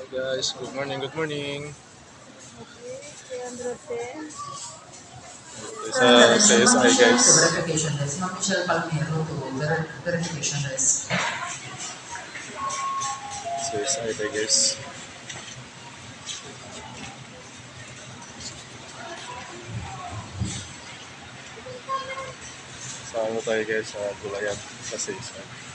Guys, good morning, good morning. Okay, 310. Sa CSI guys. Verification desk. Ma'am Michelle Palmero to verification desk. CSI tayo guys. Sama tayo guys sa Gulayan sa CSI.